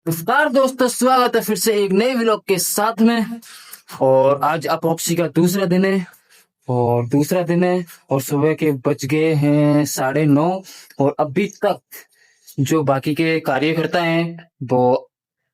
नमस्कार दोस्तों, स्वागत है फिर से एक नए व्लॉग के साथ में। और आज अपॉक्सी का दूसरा दिन है और सुबह के बज गए हैं 9:30 और अभी तक जो बाकी के कार्यकर्ता हैं वो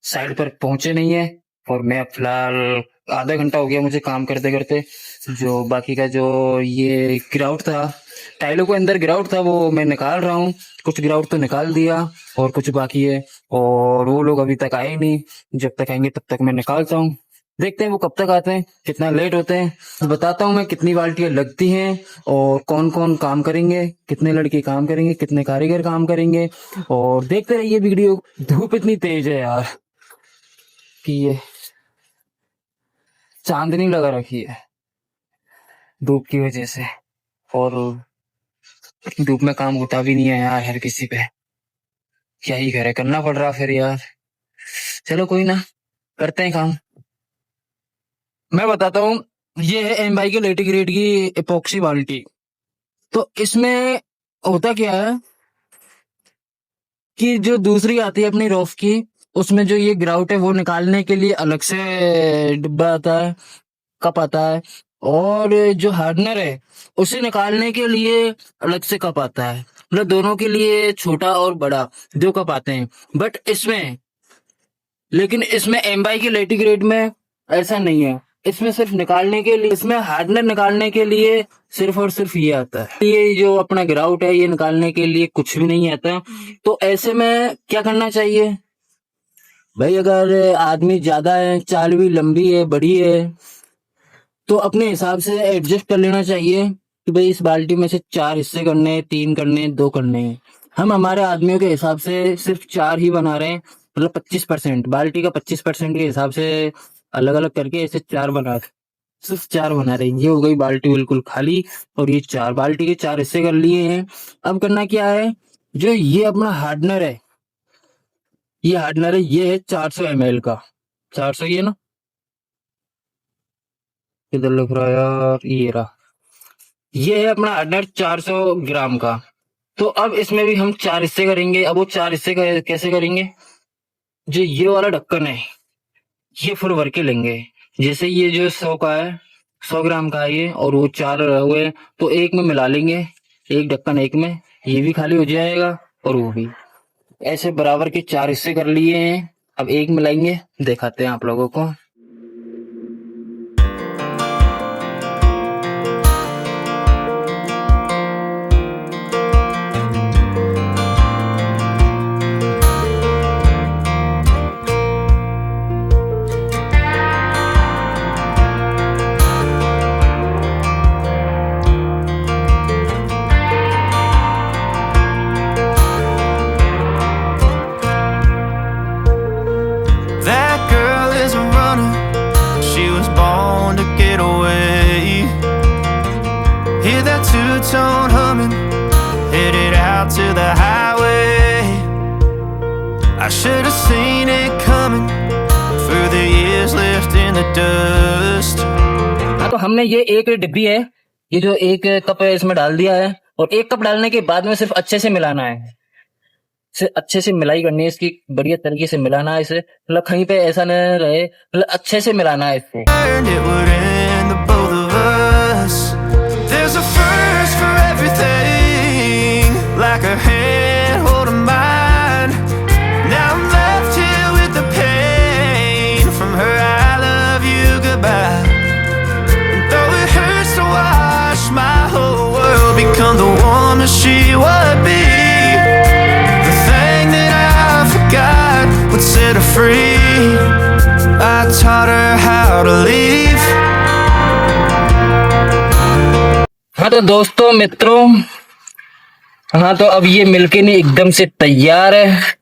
साइड पर पहुंचे नहीं है। और मैं फिलहाल आधा घंटा हो गया मुझे काम करते करते। जो बाकी का जो ये ग्राउट था, टाइलों के अंदर ग्राउट था, वो मैं निकाल रहा हूँ। कुछ ग्राउट तो निकाल दिया और कुछ बाकी है और वो लोग अभी तक आए नहीं। जब तक आएंगे तब तक मैं निकालता हूँ। देखते हैं वो कब तक आते हैं, कितना लेट होते हैं। तो बताता हूँ मैं कितनी बाल्टियां लगती हैं और कौन कौन काम करेंगे, कितने लड़के काम करेंगे, कितने कारीगर काम करेंगे। और देखते रहिए वीडियो। धूप इतनी तेज है यार कि ये चांदनी लगा रखी है धूप की वजह से। और धूप में काम होता भी नहीं है यार हर किसी पे। क्या ही करे, करना पड़ रहा फिर यार। चलो कोई ना, करते हैं काम। मैं बताता हूँ, ये है एम भाई के लेटी ग्रेड की एपॉक्सी बाल्टी। तो इसमें होता क्या है कि जो दूसरी आती है अपनी रॉफ की, उसमें जो ये ग्राउट है वो निकालने के लिए अलग से डिब्बा आता है, कप आता है। और जो हार्डनर है उसे निकालने के लिए अलग से कप आता है। मतलब दोनों के लिए छोटा और बड़ा दो कप आते हैं। बट इसमें एम बाई के लेटी ग्रेड में ऐसा नहीं है। इसमें सिर्फ निकालने के लिए, इसमें हार्डनर निकालने के लिए सिर्फ और सिर्फ ये आता है। ये जो अपना ग्राउट है ये निकालने के लिए कुछ भी नहीं आता। तो ऐसे में क्या करना चाहिए भाई, अगर आदमी ज्यादा है, चाल भी लंबी है, बड़ी है, तो अपने हिसाब से एडजस्ट कर लेना चाहिए कि भाई इस बाल्टी में से 4 हिस्से करने हैं, 3 करने हैं, 2 करने हैं। हम हमारे आदमियों के हिसाब से सिर्फ 4 ही बना रहे हैं। मतलब 25%, बाल्टी का 25% के हिसाब से अलग अलग करके ऐसे 4 बना, सिर्फ 4 बना रहे हैं। ये हो गई बाल्टी बिल्कुल खाली। और ये 4 बाल्टी के 4 हिस्से कर लिए हैं। अब करना क्या है, जो ये अपना हार्डनर है, ये है 400 ml का। 400 ये ना, किधर लिख रहा है यार, ये रहा। ये है अपना हार्डनर 400 ग्राम का। तो अब इसमें भी हम 4 हिस्से करेंगे। अब वो 4 हिस्से कैसे करेंगे, जो ये वाला ढक्कन है ये फुल भर के लेंगे। जैसे ये जो 100 का है, 100 ग्राम का है ये, और वो 4 रहे हुए हैं, तो एक में मिला लेंगे। एक ढक्कन एक में, ये भी खाली हो जाएगा और वो भी। ऐसे बराबर के 4 हिस्से कर लिए हैं। अब एक मिलाएंगे, दिखाते हैं आप लोगों को। That girl is a runner, she was born to get away. Hear that two-tone humming, headed out to the highway. I should have seen it coming, through the years left in the dust. हाँ, तो हमने ये एक डिब्बी है, ये जो एक कप है इसमें डाल दिया है। और एक कप डालने के बाद में सिर्फ अच्छे से मिलाना है। अच्छे से मिलाई करनी है इसकी, बढ़िया तरीके से मिलाना है इसे। मतलब कहीं पे ऐसा न रहे, मतलब अच्छे से मिलाना है इसको। And it would end the both of us. There's a first for everything, like a hand holding mine. Now I'm left here with the pain from her I love you goodbye. And though it hurts to watch my whole world become the woman she would be, the thing that I forgot would set her free. I taught her how to leave. हाँ तो दोस्तों, मित्रों, हाँ तो अब ये मिलके नहीं एकदम से तैयार है।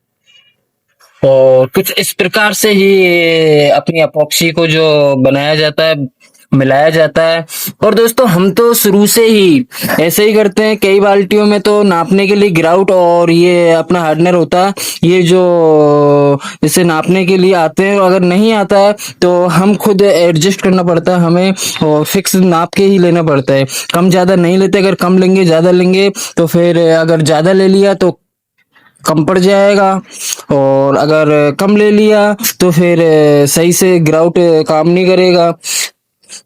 और कुछ इस प्रकार से ही अपनी अपॉक्सी को जो बनाया जाता है, मिलाया जाता है। और दोस्तों हम तो शुरू से ही ऐसे ही करते हैं। कई बाल्टियों में तो नापने के लिए ग्राउट और ये अपना हार्डनर होता है, ये जो इसे नापने के लिए आते हैं। अगर नहीं आता है तो हम खुद एडजस्ट करना पड़ता है हमें, और फिक्स नाप के ही लेना पड़ता है। कम ज्यादा नहीं लेते, अगर कम लेंगे ज्यादा लेंगे तो फिर अगर ज्यादा ले लिया तो कम पड़ जाएगा, और अगर कम ले लिया तो फिर सही से ग्राउट काम नहीं करेगा।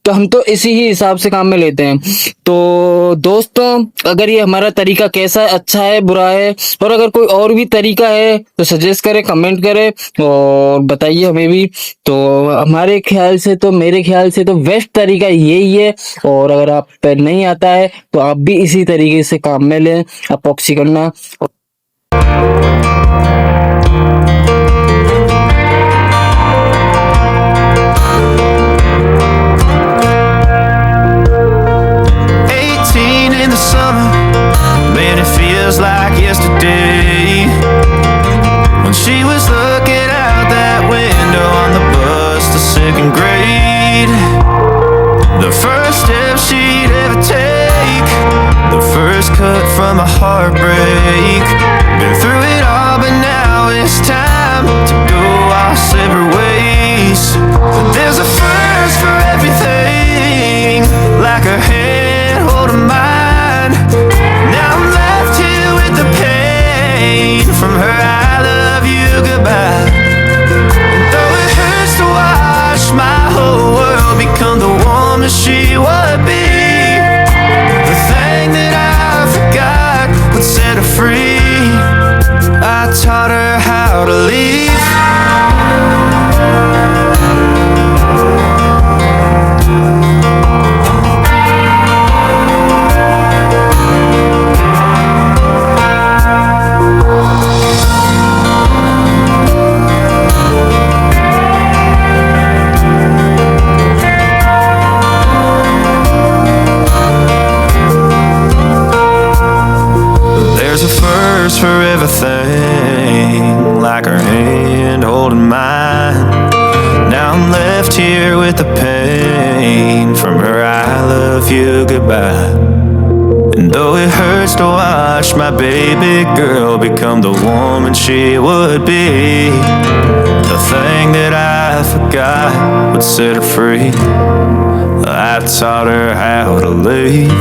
तो हम तो इसी ही हिसाब से काम में लेते हैं। तो दोस्तों, अगर ये हमारा तरीका कैसा है, अच्छा है, बुरा है, और अगर कोई और भी तरीका है तो सजेस्ट करें, कमेंट करें और बताइए हमें भी। तो हमारे ख्याल से तो, मेरे ख्याल से तो बेस्ट तरीका यही है। और अगर आप पे नहीं आता है तो आप भी इसी तरीके से काम में लें, अपॉक्सी करना। 18 in the summer, man, it feels like yesterday, when she was looking out that window on the bus to second grade. The first step she'd ever take, the first cut from a heartbreak. Been through it all, but now it's time to go our separate ways. There's a first for everything, like her hand holding mine. Now I'm left here with the pain from her I love you goodbye. And though it hurts to watch my whole world become the woman she would be, the thing that I forgot would set her free. I taught her how to leave. There's a first for everything, like her hand holding mine. Now I'm left here with the pain from her I love you goodbye. And though it hurts to watch my baby girl become the woman she would be, the thing that I forgot would set her free. I taught her how to leave.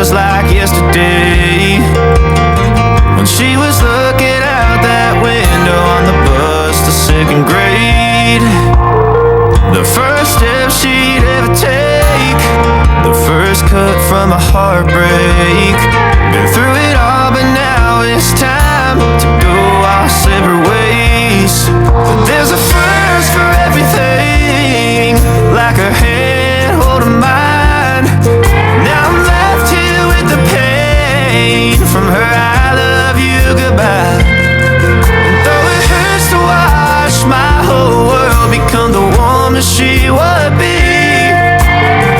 Like yesterday, when she was looking out that window on the bus to second grade. The first step she'd ever take, the first cut from a heartbreak. Been through it all, but now it's time to go our separate ways. There's a first for everything, like her hand holding mine. Now I'm left here with the pain from her I love you goodbye. And though it hurts to watch my whole world become the woman she would be,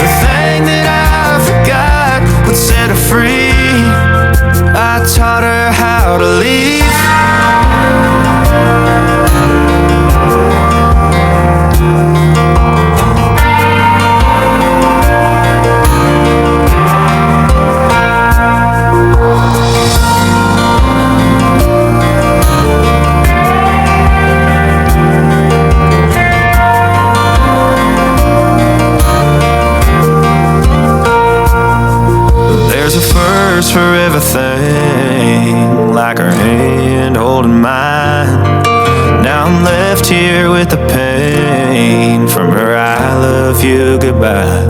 the thing that I forgot would set her free. I taught her how to leave. There's a first for everything, like her hand holding mine. Now I'm left here with the pain from her I love you goodbye.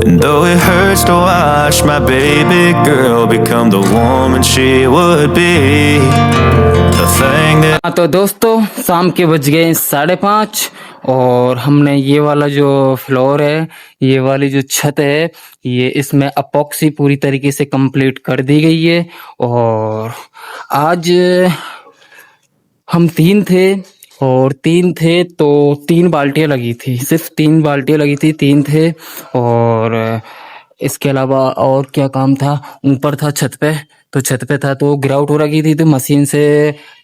And though it hurts to watch my baby girl become the woman she would be, the thing that हाँ, तो दोस्तों, शाम के बज गए 5:30 और हमने ये वाला जो फ्लोर है, ये वाली जो छत है, ये इसमें अपॉक्सी पूरी तरीके से कंप्लीट कर दी गई है। और आज हम 3 थे, और 3 थे तो 3 बाल्टियां लगी थी, सिर्फ 3 बाल्टियां लगी थी, 3 थे। और इसके अलावा और क्या काम था, ऊपर था छत पे, तो छत पे था तो ग्राउट हो रखी थी, तो मशीन से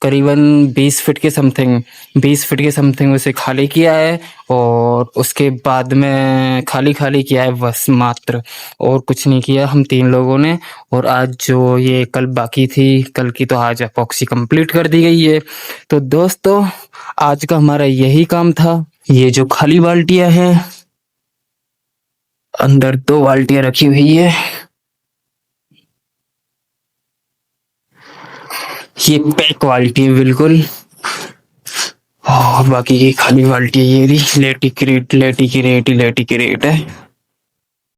करीबन 20 फीट के समथिंग उसे खाली किया है, और उसके बाद में खाली खाली किया है बस मात्र, और कुछ नहीं किया हम 3 लोगों ने। और आज जो ये कल बाकी थी, कल की तो आज अपॉक्सी कंप्लीट कर दी गई है। तो दोस्तों आज का हमारा यही काम था। ये जो खाली बाल्टियां हैं, अंदर 2 बाल्टियां रखी हुई है, ये पैक बाल्टी है बिल्कुल, और बाकी की खाली बाल्टी है। ये रही लेटी की रेट है।